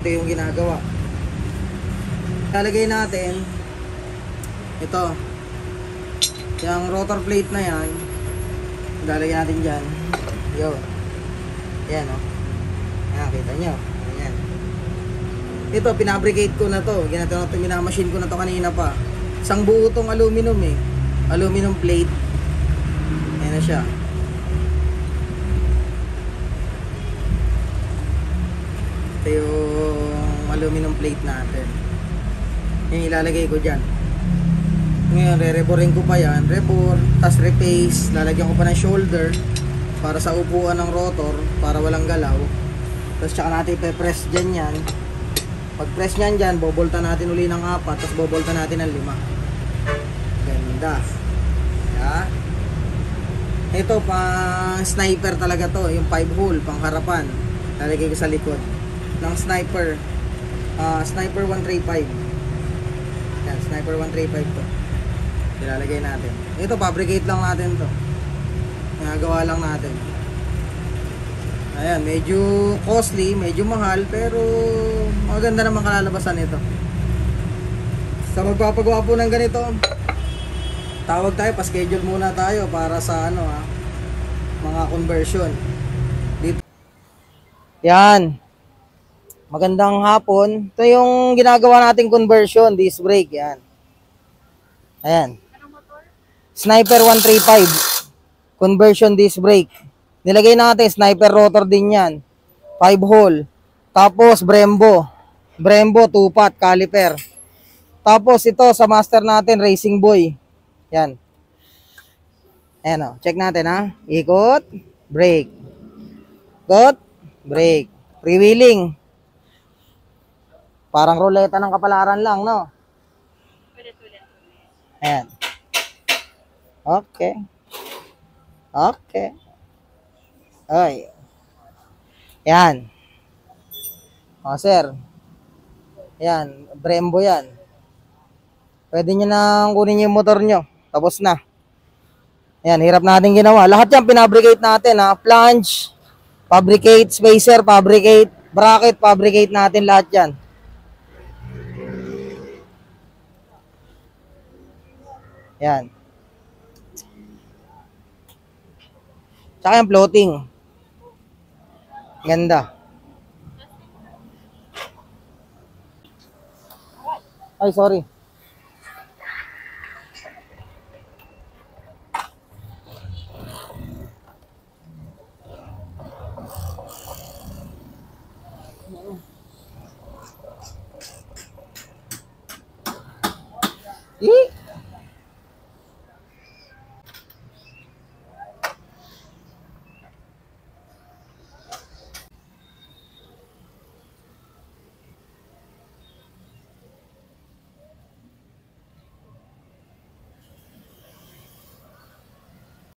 ito yung ginagawa. Lalagay natin ito, yung rotor plate na yan, lalagay natin dyan. Yun, yan o, yan, kita nyo, yan. Ito, pinabricate ko na to, minamachine ko na to kanina pa. Isang buo tong aluminum eh, aluminum plate. Yan na siya. Ito yung aluminum plate natin. Yung ilalagay ko dyan. Ngayon, re-reboring ko pa yan. Rebore, tas repace. Lalagyan ko pa ng shoulder para sa upuan ng rotor, para walang galaw. Tapos tsaka natin ipe-press dyan yan. Pag press nyan dyan, bobolta natin uli ng 4, tapos bobolta natin ng 5. Ganda. Yeah. Ito, pang sniper talaga to. Yung 5 hole, pang harapan. Lalagay ko sa likod ng sniper. Sniper 135. Yan, sniper 135 to. Ilalagay natin. Ito, fabricate lang natin to. Nagawa lang natin. Ayan, medyo costly, medyo mahal, pero maganda naman kalalabasan ito. Sa magpapagawa po ng ganito, tawag tayo, pa-schedule muna tayo para sa mga conversion. Dito. Yan. Magandang hapon. Ito yung ginagawa nating conversion, disc brake, yan. Ayan. Sniper 135. Conversion disc brake. Nilagay natin, sniper rotor din yan. 5 hole. Tapos, Brembo. Brembo, 2-pot, caliper. Tapos, ito sa master natin, Racing Boy. Yan. Ayan o. Check natin ha. Ikot. Brake. Ikot. Brake. Freewheeling. Parang ruleta ng kapalaran lang, no? Ayan. Okay. Okay. Ay. Yan. O, sir. Yan. Brembo yan. Pwede nyo nang kunin yung motor nyo. Tapos na. Yan. Hirap natin ginawa. Lahat yan pinabricate natin, ha. Flange, fabricate, spacer, fabricate, bracket, fabricate natin lahat yan. Yan. Tsaka yung floating. Ganda. Ay, sorry.